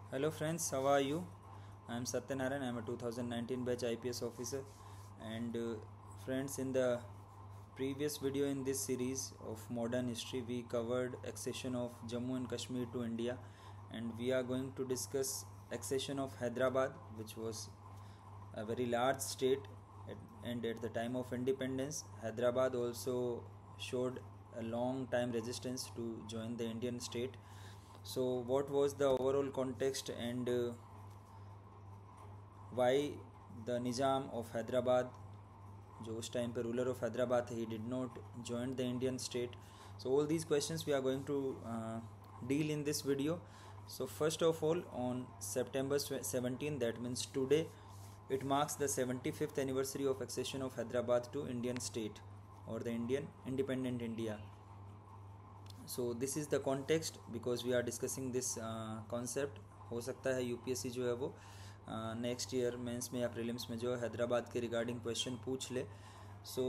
Hello friends, how are you? I am Satyanarayan. I am a 2019 batch IPS officer. And friends, in the previous video in this series of modern history, we covered accession of Jammu and Kashmir to India, and we are going to discuss accession of Hyderabad, which was a very large state, and at the time of independence, Hyderabad also showed a long time resistance to join the Indian state. So, what was the overall context and why the Nizam of Hyderabad, जो उस time पे ruler of Hyderabad थे, he did not join the Indian state? So all these questions we are going to deal in this video. So first of all, on September 17, that means today, it marks the 75th anniversary of accession of Hyderabad to Indian state or the Indian independent India. So this is the context because we are discussing this concept. हो सकता है UPSC जो है वो next year mains में या prelims में जो है हैदराबाद के रिगार्डिंग क्वेश्चन पूछ ले. So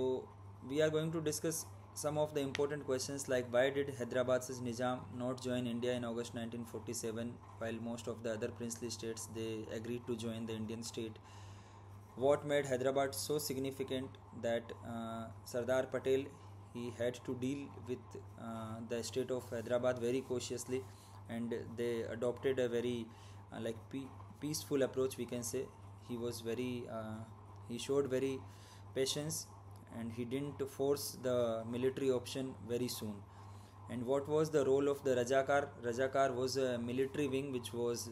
we are going to discuss some of the important questions like why did Hyderabad's Nizam not join India in August 1947 while most of the other princely states they agreed to join the Indian state. What made Hyderabad so significant that Sardar Patel he had to deal with the state of Hyderabad very cautiously, and they adopted a very peaceful approach, we can say. He was very he showed very patience, and he didn't force the military option very soon. And what was the role of the Rajakar was a military wing which was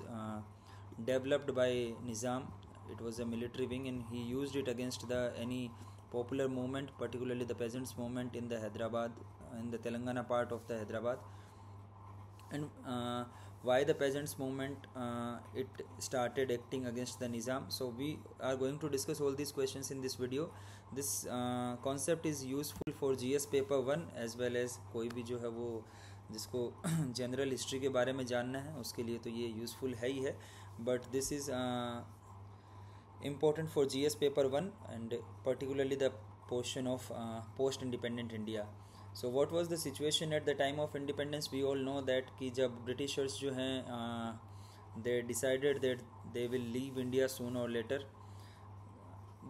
developed by Nizam. It was a military wing, and he used it against the any popular movement, particularly the peasants movement in the Hyderabad, in the Telangana part of the Hyderabad. And why the peasants movement it started acting against the Nizam. So we are going to discuss all these questions in this video. This concept is useful for GS paper 1 as well as कोई भी जो है वो जिसको general history के बारे में जानना है उसके लिए तो ये यूज़फुल है ही है, but this is important for GS paper 1 and particularly the portion of post independent India. So what was the situation at the time of independence? We all know that कि जब Britishers जो हैं they decided that they will leave India sooner or later.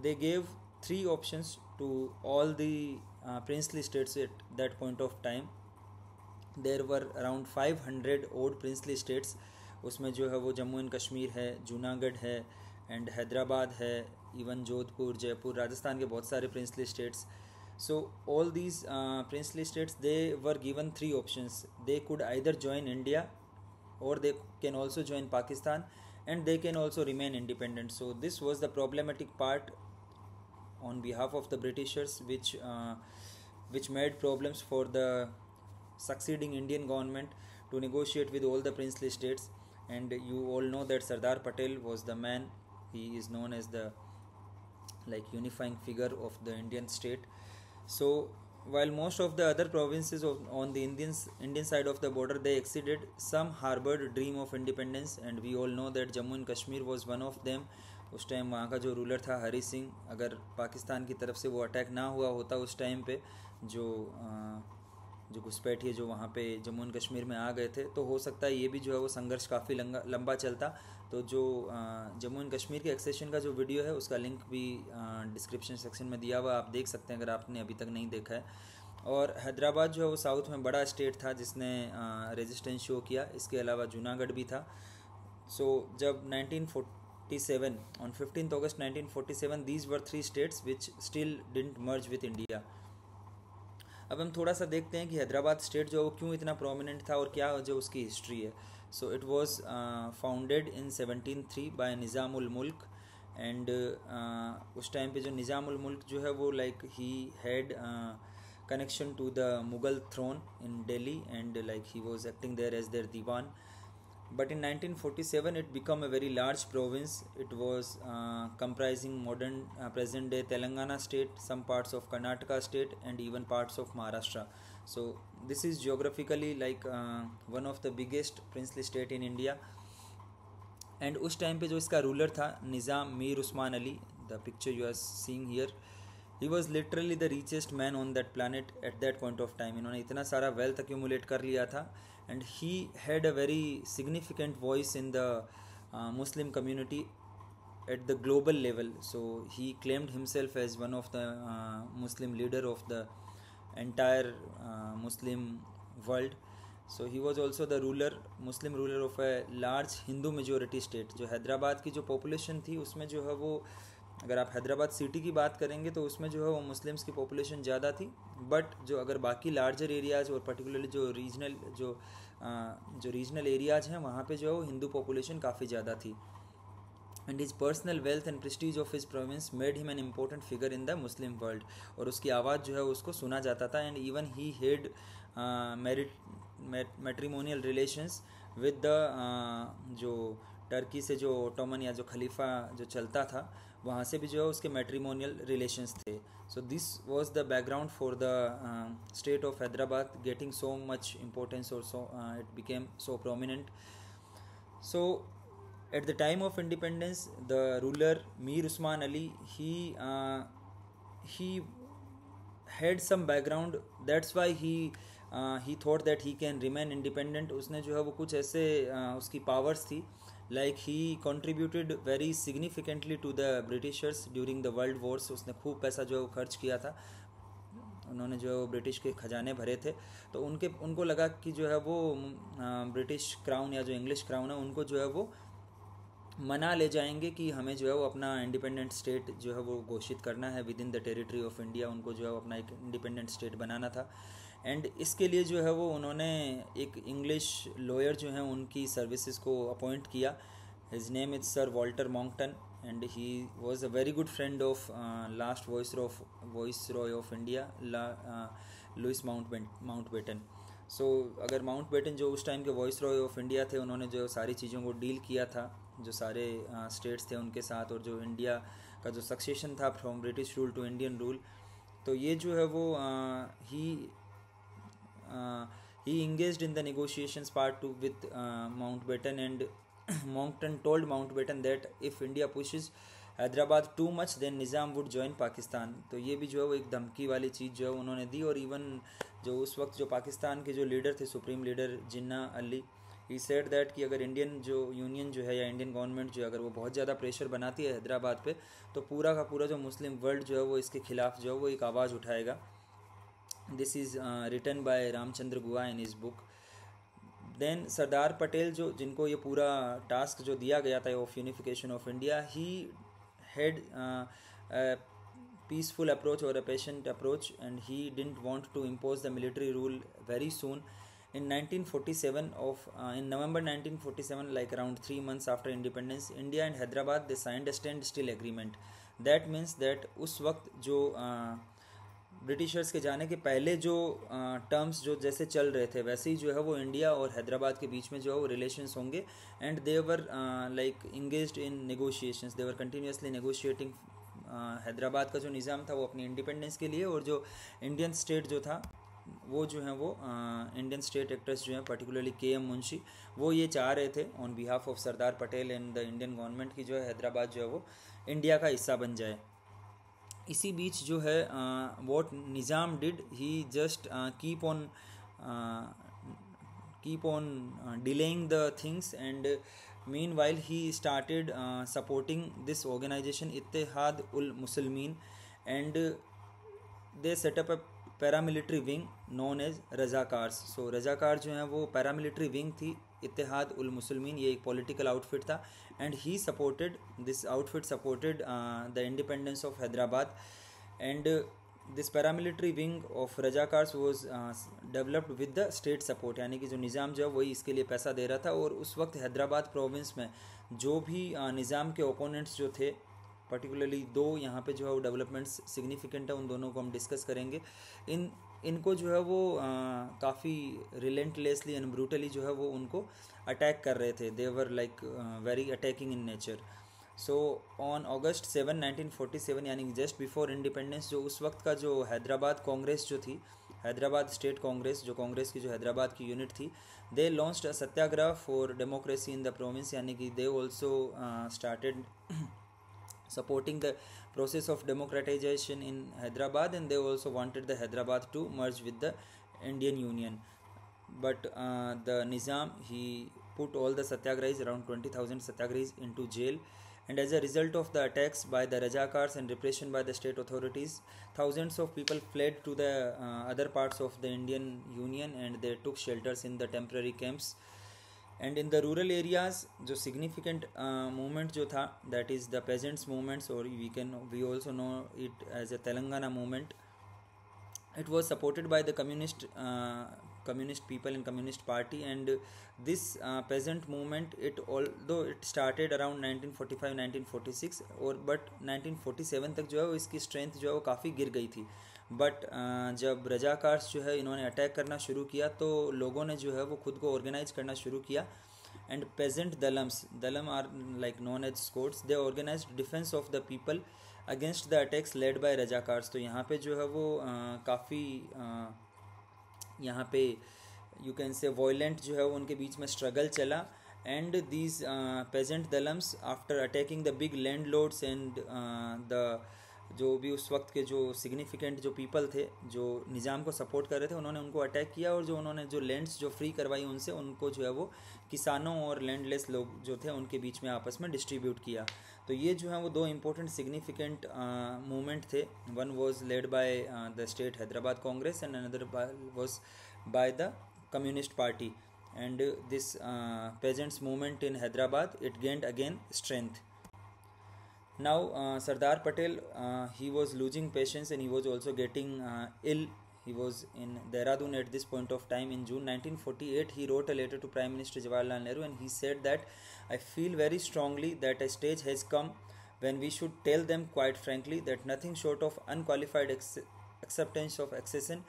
They gave three options to all the princely states at that point of time. There were around 500 odd princely states. उसमें जो है वो Jammu and Kashmir है, जूनागढ़ है, and Hyderabad है, even Jodhpur, Jaipur, Rajasthan के बहुत सारे princely states. So all these princely states they were given three options. They could either join India or they can also join Pakistan, and they can also remain independent. So this was the problematic part on behalf of the Britishers, which made problems for the succeeding Indian government to negotiate with all the princely states. And you all know that Sardar Patel was the man. He is known as the unifying figure of the Indian state. So while most of the other provinces on the Indian side of the border they exceeded, some harbored dream of independence, and we all know that Jammu and Kashmir was one of them. उस time वहाँ का जो ruler था हरी सिंह, अगर पाकिस्तान की तरफ से वो अटैक ना हुआ होता उस टाइम पे, जो घुसपैठिए जो वहाँ पे जम्मू एंड कश्मीर में आ गए थे, तो हो सकता है ये भी जो है वो संघर्ष काफ़ी लंबा चलता. तो जो जम्मू एंड कश्मीर के एक्सेशन का जो वीडियो है उसका लिंक भी डिस्क्रिप्शन सेक्शन में दिया हुआ, आप देख सकते हैं अगर आपने अभी तक नहीं देखा है. और हैदराबाद जो है वो साउथ में बड़ा स्टेट था जिसने रेजिस्टेंस शो किया. इसके अलावा जूनागढ़ भी था. सो जब 1947 on 15 August 1947 these were three states which still didn't merge with India. अब हम थोड़ा सा देखते हैं कि हैदराबाद स्टेट जो है वो क्यों इतना प्रोमिनेंट था और क्या जो उसकी हिस्ट्री है. So it was founded in 1703 by Nizam ul Mulk. And उस टाइम पे जो निज़ाम उल मुल्क जो है वो he had connection to the Mughal throne in Delhi, and he was acting there as their diwan. But in 1947 it became a very large province. It was comprising modern present day Telangana state, some parts of Karnataka state, and even parts of Maharashtra. So this is geographically one of the biggest princely state in India. And उस time पे जो इसका ruler था निज़ाम Mir Usman Ali, the picture you are seeing here, he was literally the richest man on that planet at that point of time. इन्होंने इतना सारा wealth accumulate कर लिया था, and he had a very significant voice in the Muslim community at the global level. So he claimed himself as one of the Muslim leader of the entire Muslim world. So he was also the Muslim ruler of a large Hindu majority state. जो हैदराबाद की जो population थी उसमें जो है वो, अगर आप हैदराबाद सिटी की बात करेंगे तो उसमें जो है वो मुस्लिम्स की पॉपुलेशन ज़्यादा थी, बट जो अगर बाकी लार्जर एरियाज़ और पर्टिकुलरली जो रीजनल एरियाज़ हैं वहाँ पे जो है वो हिंदू पॉपुलेशन काफ़ी ज़्यादा थी. And his personal wealth and Prestige of his province made him an important figure in the Muslim world. और उसकी आवाज़ जो है उसको सुना जाता था. And even he head matrimonial relations with the जो टर्की से जो ओटोमन या जो खलीफा जो चलता था वहाँ से भी जो है उसके मैट्रिमोनियल रिलेशंस थे. So this was the background for the state of Hyderabad getting so much importance और so it became so prominent. So at the time of independence, the ruler Mir Usman Ali, he had some background. That's why he thought that he can remain independent. उसने जो है वो कुछ ऐसे उसकी powers थी, like he contributed very significantly to the Britishers during the world wars. उसने खूब पैसा जो है वो खर्च किया था. उन्होंने जो ब्रिटिश के खजाने भरे थे, तो उनको लगा कि जो है वो ब्रिटिश क्राउन या जो इंग्लिश क्राउन है उनको जो है वो मना ले जाएंगे कि हमें जो है वो अपना इंडिपेंडेंट स्टेट जो है वो घोषित करना है with in the territory of India. उनको जो है वो अपना एक इंडिपेंडेंट स्टेट बनाना था. एंड इसके लिए जो है वो उन्होंने एक इंग्लिश लॉयर जो है उनकी सर्विसेज को अपॉइंट किया. His name is sir Walter Monckton and he was a very good friend of last viceroy of India Louis Mountbatten. So अगर माउंटबेटन जो उस टाइम के वॉइसरॉय ऑफ इंडिया थे, उन्होंने जो सारी चीज़ों को डील किया था, जो सारे स्टेट्स थे उनके साथ, और जो इंडिया का जो सक्सेशन था from British rule to Indian rule, तो ये जो है वो ही engaged in the negotiations part two with Mountbatten. And Monckton told Mountbatten that if India pushes Hyderabad too much then Nizam would join Pakistan. तो ये भी जो है वो एक धमकी वाली चीज़ जो है उन्होंने दी. और इवन जो उस वक्त जो पाकिस्तान के जो लीडर थे, supreme leader Jinnah Ali, he said that कि अगर इंडियन जो यूनियन जो है या इंडियन गवर्नमेंट जो है अगर वो बहुत ज़्यादा प्रेशर बनाती है हैदराबाद पे, तो पूरा का पूरा जो मुस्लिम वर्ल्ड जो है वो इसके खिलाफ जो है वो एक आवाज़ उठाएगा. This is written by Ramachandra Guha in his book. Then Sardar Patel जो जिनको ये पूरा टास्क जो दिया गया था of unification of India, he had peaceful approach or a patient approach, and he didn't want to impose the military rule very soon. In 1947 in November 1947, like around 3 months after independence, India and Hyderabad they signed a standstill agreement. That means that उस वक्त जो Britishers के जाने के पहले जो terms जो जैसे चल रहे थे वैसे ही जो है वो इंडिया और हैदराबाद के बीच में जो है वो रिलेशंस होंगे. And they were like engaged in negotiations. They were continuously negotiating. Hyderabad का जो निज़ाम था वो अपनी इंडिपेंडेंस के लिए, और जो इंडियन स्टेट जो था वो जो है वो इंडियन स्टेट एक्टर्स जो हैं पर्टिकुलरली के.एम. मुंशी, वो ये चाह रहे थे on behalf of Sardar Patel and the Indian government की जो है हैदराबाद जो है वो इंडिया का हिस्सा बन जाए. इसी बीच जो है what Nizam did, he just keep on delaying the things. And meanwhile he started supporting this organization Ittihad ul Muslimin, and they set up a paramilitary wing known as Razakars. So Razakar जो है वो paramilitary wing थी Ittihad ul Muslimin, ये एक political outfit था, and this outfit supported the independence of Hyderabad. And this paramilitary wing of Razakars was developed with the state support. यानी कि जो निज़ाम जो है वही इसके लिए पैसा दे रहा था. और उस वक्त हैदराबाद प्रोविंस में जो भी निज़ाम के ओपोनेंट्स जो थे, पर्टिकुलरली दो यहाँ पे जो है वो डेवलपमेंट्स सिग्निफिकेंट है, उन दोनों को हम डिस्कस करेंगे. इनको जो है वो काफ़ी रिलेंटलेसली एंड ब्रूटली जो है वो उनको अटैक कर रहे थे. They were like very attacking in nature. So on August 7, 1947, यानी जस्ट बिफोर इंडिपेंडेंस, जो उस वक्त का जो हैदराबाद कांग्रेस जो थी, हैदराबाद स्टेट कांग्रेस, जो कांग्रेस की जो हैदराबाद की यूनिट थी, they launched a satyagraha for democracy in the province. यानी कि they also started supporting the process of democratization in Hyderabad, and they also wanted the Hyderabad to merge with the Indian Union. But the Nizam, he put all the satyagrahis, around 20,000 satyagrahis, into jail. And as a result of the attacks by the Rajakars and repression by the state authorities, thousands of people fled to the other parts of the Indian Union, and they took shelters in the temporary camps. And in the rural areas, जो significant movement जो था, that is the peasants movements, or we also know it as a Telangana movement. It was supported by the communist people in Communist Party, and this peasant movement, although it started around 1945-1946, but 1947 तक जो है वो इसकी strength जो है वो काफ़ी गिर गई थी. बट जब रजाकार्स जो है इन्होंने अटैक करना शुरू किया, तो लोगों ने जो है वो खुद को ऑर्गेनाइज करना शुरू किया. And peasant dalam are like known as squads, they organised defence of the people against the attacks led by Razakars. तो यहाँ पे जो है वो काफ़ी यहाँ पे यू कैन से वॉयलेंट जो है वो उनके बीच में स्ट्रगल चला. And these peasant dalams after attacking the big landlords and the जो भी उस वक्त के जो सिग्निफिकेंट जो पीपल थे जो निज़ाम को सपोर्ट कर रहे थे, उन्होंने उनको अटैक किया, और जो उन्होंने जो लैंड्स जो फ्री करवाई उनसे, उनको जो है वो किसानों और लैंडलेस लोग जो थे उनके बीच में आपस में डिस्ट्रीब्यूट किया. तो ये जो है वो दो इम्पोर्टेंट सिग्निफिकेंट मूवमेंट थे. One was led by the state Hyderabad Congress and another was by the communist party. And this pageants movement in Hyderabad, it gained again strength. Now Sardar Patel, he was losing patience, and he was also getting ill. He was in Dehradun at this point of time. In June 1948, he wrote a letter to Prime Minister Jawaharlal Nehru, and he said that I feel very strongly that a stage has come when we should tell them quite frankly that nothing short of unqualified acceptance of accession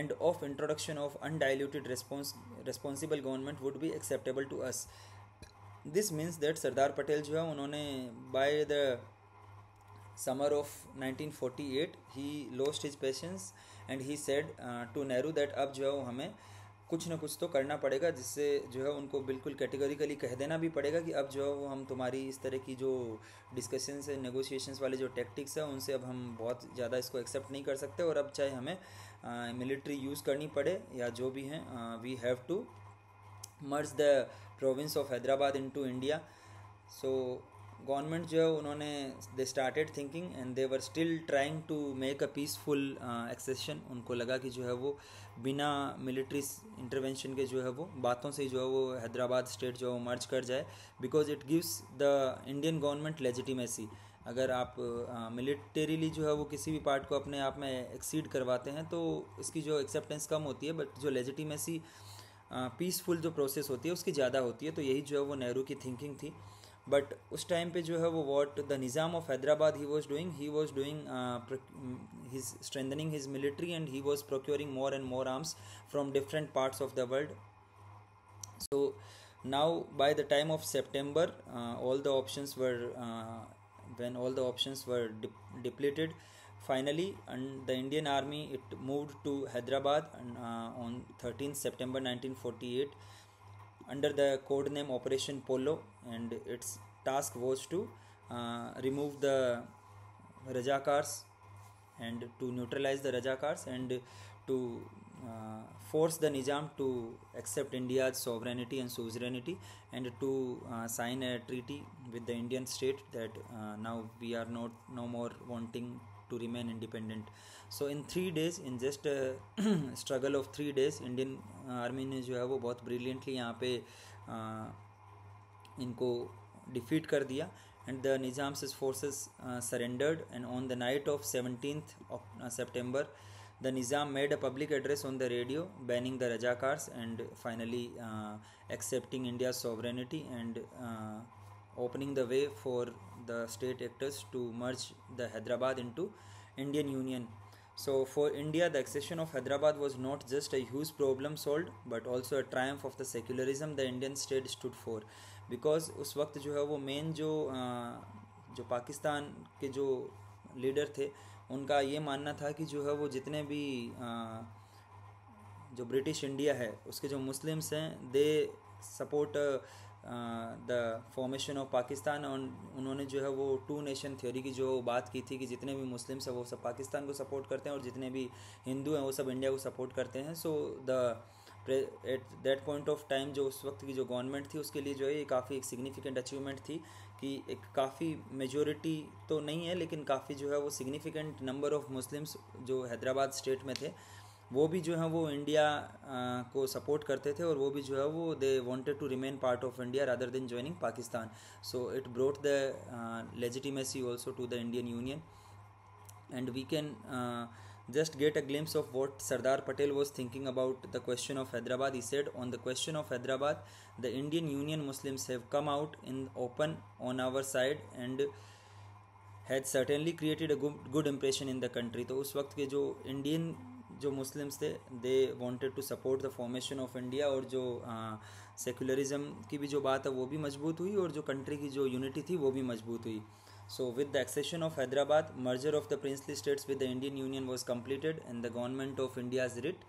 and of introduction of undiluted responsible government would be acceptable to us. This means that Sardar Patel जो है उन्होंने by the summer of 1948 he lost his patience and he said to Nehru that अब जो है वो हमें कुछ ना कुछ तो करना पड़ेगा, जिससे जो है उनको बिल्कुल कैटेगरिकली कह देना भी पड़ेगा कि अब जो है वो हम तुम्हारी इस तरह की जो डिस्कशंस है, नेगोशिएशंस वाले जो टैक्टिक्स है, उनसे अब हम बहुत ज़्यादा इसको एक्सेप्ट नहीं कर सकते, और अब चाहे हमें मिलिट्री यूज़ करनी पड़े या जो भी हैं, we have to merge the province of Hyderabad into India. So government जो है उन्होंने they started thinking and they were still trying to make a peaceful accession. उनको लगा कि जो है वो बिना मिलिट्री इंटरवेंशन के जो है वो बातों से जो है वो हैदराबाद स्टेट जो है वो मर्ज कर जाए, because it gives the Indian government legitimacy. अगर आप मिलिटरीली जो है वो किसी भी पार्ट को अपने आप में एक्सीड करवाते हैं तो इसकी जो एक्सेप्टेंस कम होती है, बट जो लेजिटिमेसी पीसफुल जो प्रोसेस होती है उसकी ज़्यादा होती है. तो यही जो है वो नेहरू की थिंकिंग थी. बट उस टाइम पे जो है वो what the Nizam of Hyderabad he was doing his strengthening his military and he was procuring more and more arms from different parts of the world. So now by the time of September, all the options were depleted. Finally, and the Indian Army, it moved to Hyderabad on 13th September 1948 under the code name Operation Polo, and its task was to remove the Rajakars and to neutralize the Rajakars and to force the Nizam to accept India's sovereignty and suzerainty and to sign a treaty with the Indian state that now we are no more wanting to remain independent. So in 3 days, in just a struggle of 3 days, Indian army ने जो है वो बहुत brilliantly यहाँ पे इनको defeat कर दिया, and the Nizam's forces surrendered. And on the night of 17th September, the Nizam made a public address on the radio banning the Rajakars and finally accepting India's sovereignty and opening the way for the state actors to merge the Hyderabad into Indian Union. So for India, the accession of Hyderabad was not just a huge problem solved, but also a triumph of the secularism the Indian state stood for. Because उस वक्त जो है वो main जो पाकिस्तान के जो leader थे, उनका ये मानना था कि जो है वो जितने भी जो ब्रिटिश इंडिया है उसके जो मुस्लिम्स हैं, they support the formation of Pakistan. और उन्होंने जो है वो 2 नेशन थ्योरी की जो बात की थी कि जितने भी मुस्लिम्स हैं वो सब पाकिस्तान को सपोर्ट करते हैं और जितने भी हिंदू हैं वो सब इंडिया को सपोर्ट करते हैं. So the at that point of time जो उस वक्त की जो गवर्नमेंट थी उसके लिए जो है ये काफ़ी एक सिग्निफिकेंट अचीवमेंट थी कि एक काफ़ी मेजॉरिटी तो नहीं है लेकिन काफ़ी जो है वो सिग्निफिकेंट नंबर ऑफ मुस्लिम्स जो हैदराबाद स्टेट में थे वो भी जो है वो इंडिया को सपोर्ट करते थे और वो भी जो है वो they wanted to remain part of India rather than joining Pakistan. So it brought the legitimacy also to the Indian union. And we can just get a glimpse of what Sardar Patel was thinking about the question of Hyderabad. He said, on the question of Hyderabad, the Indian Union Muslims have come out in open on our side and had certainly created a good impression in the country. तो उस वक्त के जो Indian जो Muslims थे they wanted to support the formation of India और जो secularism की भी जो बात है वो भी मजबूत हुई और जो कंट्री की जो यूनिटी थी वो भी मजबूत हुई. So with the accession of Hyderabad, merger of the princely states with the Indian Union was completed and the government of India's writ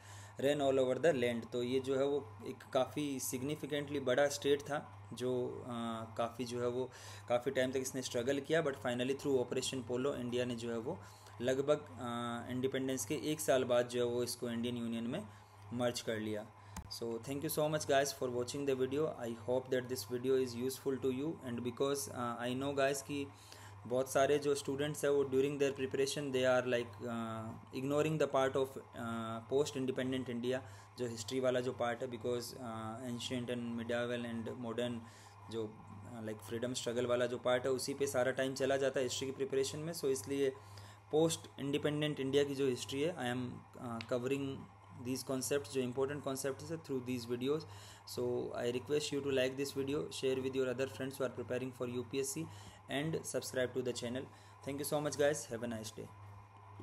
ran all over the land. तो ये जो है वो एक काफ़ी सिग्निफिकेंटली बड़ा स्टेट था जो काफ़ी जो है वो काफ़ी टाइम तक इसने स्ट्रगल किया but finally through operation polo India ने जो है वो लगभग इंडिपेंडेंस के 1 साल बाद जो है वो इसको इंडियन यूनियन में मर्ज कर लिया. So thank you so much guys for watching the video. I hope that this video is useful to you and because I know guys कि बहुत सारे जो स्टूडेंट्स है वो during their preparation they are like ignoring the part of post independent India जो history वाला जो part है because ancient and medieval and modern जो लाइक फ्रीडम स्ट्रगल वाला जो पार्ट है उसी पे सारा टाइम चला जाता है हिस्ट्री की प्रिपरेशन में. सो इसलिए पोस्ट इंडिपेंडेंट इंडिया की जो हिस्ट्री है I am covering these concepts जो important concepts है through these videos. So I request you to like this video, share with your other friends who are preparing for UPSC and subscribe to the channel. Thank you so much guys, have a nice day.